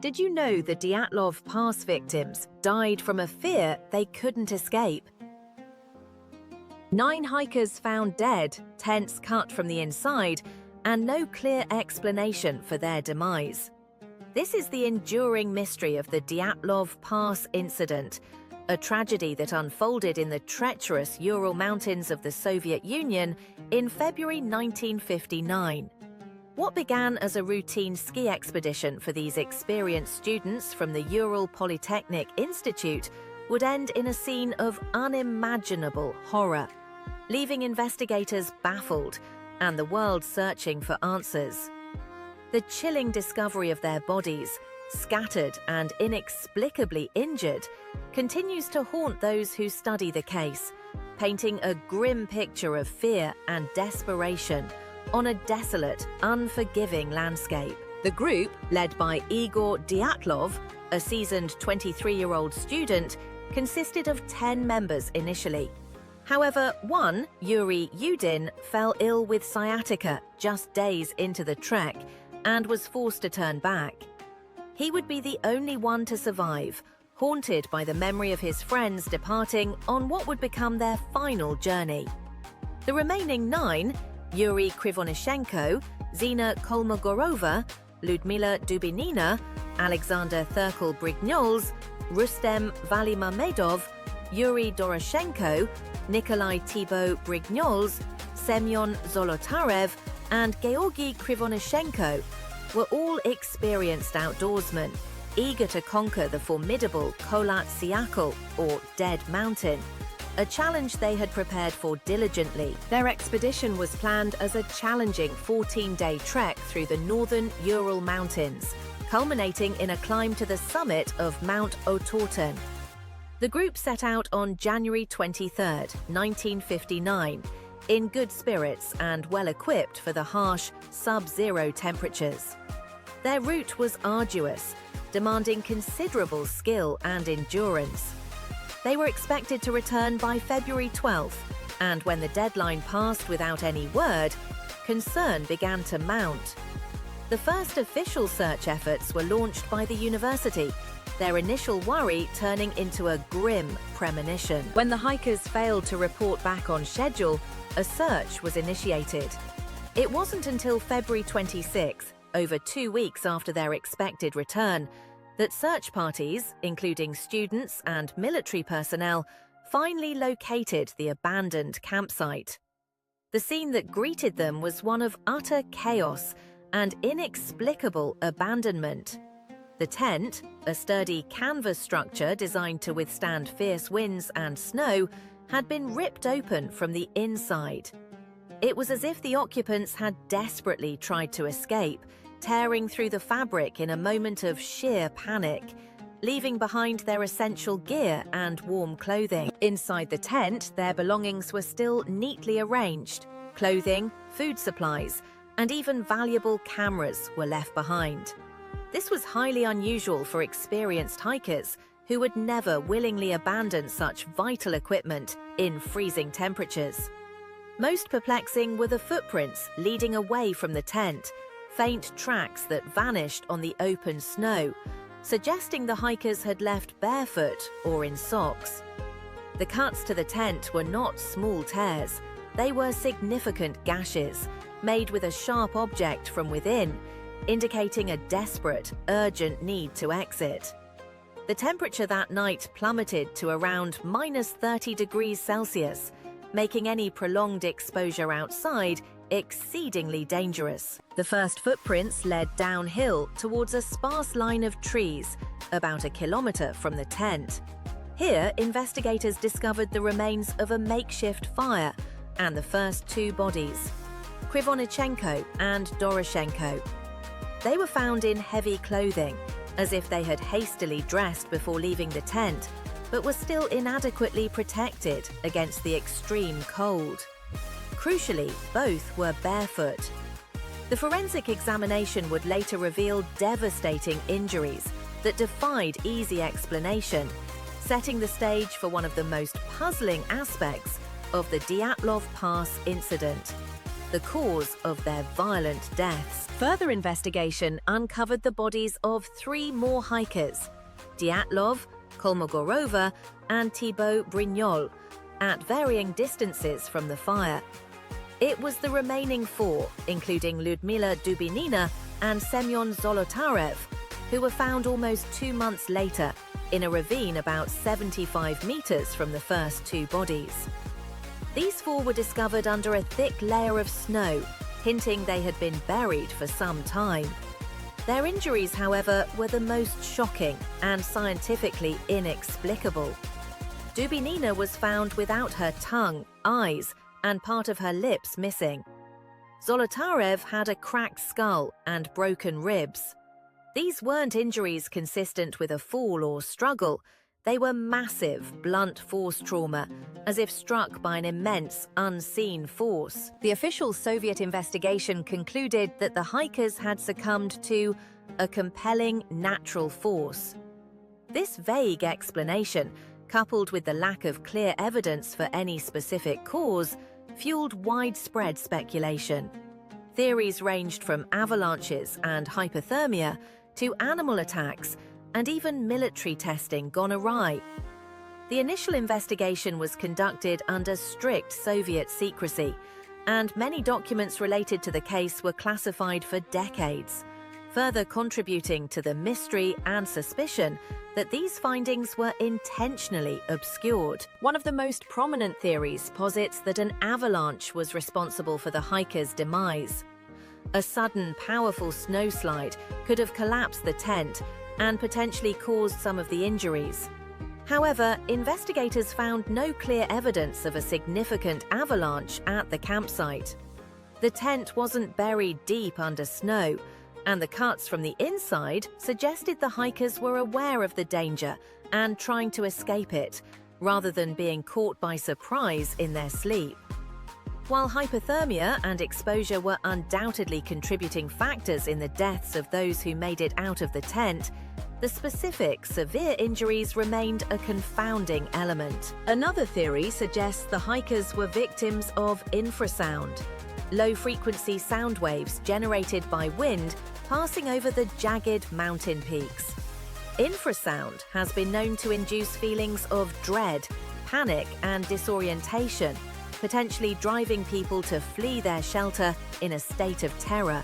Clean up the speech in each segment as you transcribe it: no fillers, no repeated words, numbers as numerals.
Did you know the Dyatlov Pass victims died from a fear they couldn't escape? 9 hikers found dead, tents cut from the inside, and no clear explanation for their demise. This is the enduring mystery of the Dyatlov Pass Incident, a tragedy that unfolded in the treacherous Ural Mountains of the Soviet Union in February 1959. What began as a routine ski expedition for these experienced students from the Ural Polytechnic Institute would end in a scene of unimaginable horror, leaving investigators baffled and the world searching for answers. The chilling discovery of their bodies, scattered and inexplicably injured, continues to haunt those who study the case, painting a grim picture of fear and desperation on a desolate, unforgiving landscape. The group, led by Igor Dyatlov, a seasoned 23-year-old student, consisted of 10 members initially. However, one, Yuri Yudin, fell ill with sciatica just days into the trek and was forced to turn back. He would be the only one to survive, haunted by the memory of his friends departing on what would become their final journey. The remaining 9, Yuri Krivonishenko, Zina Kolmogorova, Ludmila Dubinina, Alexander Thurkel-Brignoles, Rustem Valimamedov, Yuri Doroshenko, Nikolai Thibault Brignoles, Semyon Zolotarev, and Georgy Krivonishenko were all experienced outdoorsmen, eager to conquer the formidable Kholat Syakhl, or Dead Mountain, a challenge they had prepared for diligently. Their expedition was planned as a challenging 14-day trek through the northern Ural Mountains, culminating in a climb to the summit of Mount Otorten. The group set out on January 23, 1959, in good spirits and well-equipped for the harsh, sub-zero temperatures. Their route was arduous, demanding considerable skill and endurance. They were expected to return by February 12th, and when the deadline passed without any word, concern began to mount. The first official search efforts were launched by the university, their initial worry turning into a grim premonition. When the hikers failed to report back on schedule, a search was initiated. It wasn't until February 26th, over 2 weeks after their expected return, that search parties, including students and military personnel, finally located the abandoned campsite. The scene that greeted them was one of utter chaos and inexplicable abandonment. The tent, a sturdy canvas structure designed to withstand fierce winds and snow, had been ripped open from the inside. It was as if the occupants had desperately tried to escape, tearing through the fabric in a moment of sheer panic, leaving behind their essential gear and warm clothing. Inside the tent, their belongings were still neatly arranged. Clothing, food supplies, and even valuable cameras were left behind. This was highly unusual for experienced hikers who would never willingly abandon such vital equipment in freezing temperatures. Most perplexing were the footprints leading away from the tent, faint tracks that vanished on the open snow, suggesting the hikers had left barefoot or in socks. The cuts to the tent were not small tears, they were significant gashes, made with a sharp object from within, indicating a desperate, urgent need to exit. The temperature that night plummeted to around -30 degrees Celsius, making any prolonged exposure outside exceedingly dangerous. The first footprints led downhill towards a sparse line of trees, about a kilometer from the tent. Here, investigators discovered the remains of a makeshift fire and the first 2 bodies, Krivonichenko and Doroshenko. They were found in heavy clothing, as if they had hastily dressed before leaving the tent, but were still inadequately protected against the extreme cold. Crucially, both were barefoot. The forensic examination would later reveal devastating injuries that defied easy explanation, setting the stage for one of the most puzzling aspects of the Dyatlov Pass incident. the cause of their violent deaths. Further investigation uncovered the bodies of 3 more hikers, Dyatlov, Kolmogorova, and Thibaut Brignol, at varying distances from the fire. It was the remaining 4, including Lyudmila Dubinina and Semyon Zolotarev, who were found almost 2 months later in a ravine about 75 meters from the first 2 bodies. These 4 were discovered under a thick layer of snow, hinting they had been buried for some time. Their injuries, however, were the most shocking and scientifically inexplicable. Dubinina was found without her tongue, eyes, and part of her lips missing. Zolotarev had a cracked skull and broken ribs. These weren't injuries consistent with a fall or struggle. They were massive, blunt force trauma, as if struck by an immense, unseen force. The official Soviet investigation concluded that the hikers had succumbed to a compelling natural force. This vague explanation, coupled with the lack of clear evidence for any specific cause, fueled widespread speculation. Theories ranged from avalanches and hypothermia to animal attacks and even military testing gone awry. The initial investigation was conducted under strict Soviet secrecy, and many documents related to the case were classified for decades, further contributing to the mystery and suspicion that these findings were intentionally obscured. One of the most prominent theories posits that an avalanche was responsible for the hikers' demise. A sudden, powerful snowslide could have collapsed the tent and potentially caused some of the injuries. However, investigators found no clear evidence of a significant avalanche at the campsite. The tent wasn't buried deep under snow, and the cuts from the inside suggested the hikers were aware of the danger and trying to escape it, rather than being caught by surprise in their sleep. While hypothermia and exposure were undoubtedly contributing factors in the deaths of those who made it out of the tent, the specific severe injuries remained a confounding element. Another theory suggests the hikers were victims of infrasound, low-frequency sound waves generated by wind passing over the jagged mountain peaks. Infrasound has been known to induce feelings of dread, panic, and disorientation, potentially driving people to flee their shelter in a state of terror.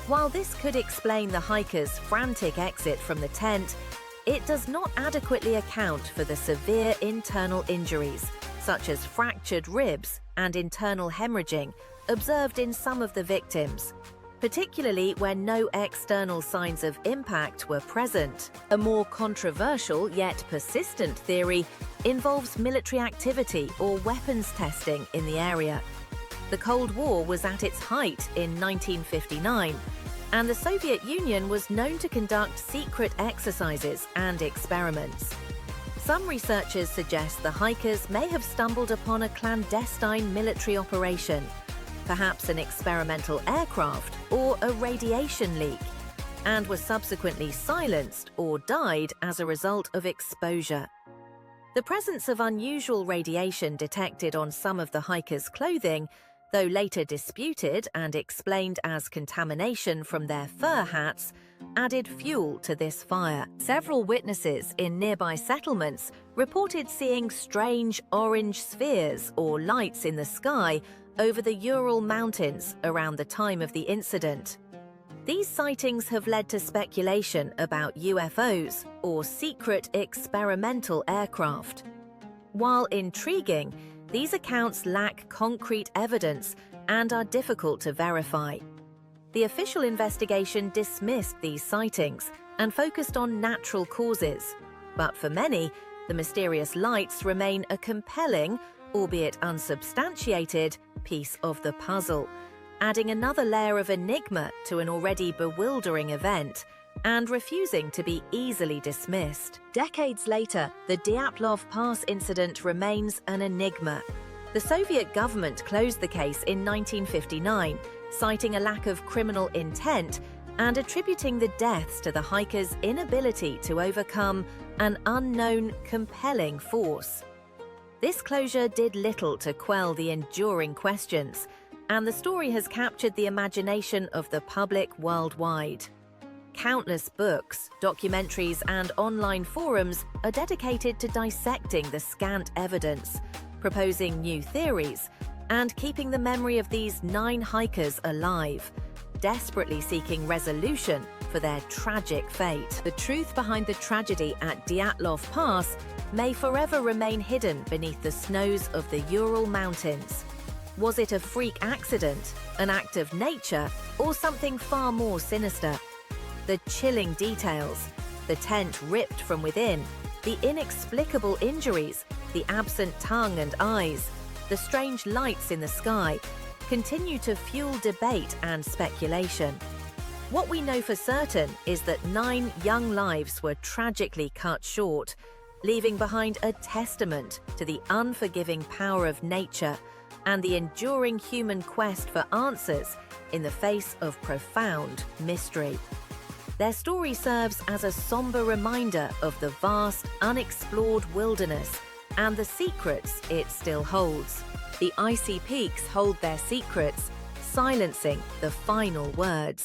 While this could explain the hikers' frantic exit from the tent, it does not adequately account for the severe internal injuries, such as fractured ribs and internal hemorrhaging, observed in some of the victims, particularly when no external signs of impact were present. A more controversial yet persistent theory involves military activity or weapons testing in the area. The Cold War was at its height in 1959, and the Soviet Union was known to conduct secret exercises and experiments. Some researchers suggest the hikers may have stumbled upon a clandestine military operation, perhaps an experimental aircraft or a radiation leak, and were subsequently silenced or died as a result of exposure. The presence of unusual radiation detected on some of the hikers' clothing, though later disputed and explained as contamination from their fur hats, added fuel to this fire. Several witnesses in nearby settlements reported seeing strange orange spheres or lights in the sky over the Ural Mountains around the time of the incident. These sightings have led to speculation about UFOs or secret experimental aircraft. While intriguing, these accounts lack concrete evidence and are difficult to verify. The official investigation dismissed these sightings and focused on natural causes, but for many, the mysterious lights remain a compelling, albeit unsubstantiated, piece of the puzzle, adding another layer of enigma to an already bewildering event and refusing to be easily dismissed. Decades later, the Dyatlov Pass Incident remains an enigma. The Soviet government closed the case in 1959, citing a lack of criminal intent and attributing the deaths to the hikers' inability to overcome an unknown, compelling force. This closure did little to quell the enduring questions, and the story has captured the imagination of the public worldwide. Countless books, documentaries, and online forums are dedicated to dissecting the scant evidence, proposing new theories, and keeping the memory of these 9 hikers alive, desperately seeking resolution for their tragic fate. The truth behind the tragedy at Dyatlov Pass may forever remain hidden beneath the snows of the Ural Mountains. Was it a freak accident, an act of nature, or something far more sinister? The chilling details, the tent ripped from within, the inexplicable injuries, the absent tongue and eyes, the strange lights in the sky, continue to fuel debate and speculation. What we know for certain is that 9 young lives were tragically cut short, leaving behind a testament to the unforgiving power of nature and the enduring human quest for answers in the face of profound mystery. Their story serves as a somber reminder of the vast, unexplored wilderness and the secrets it still holds. The icy peaks hold their secrets, silencing the final words.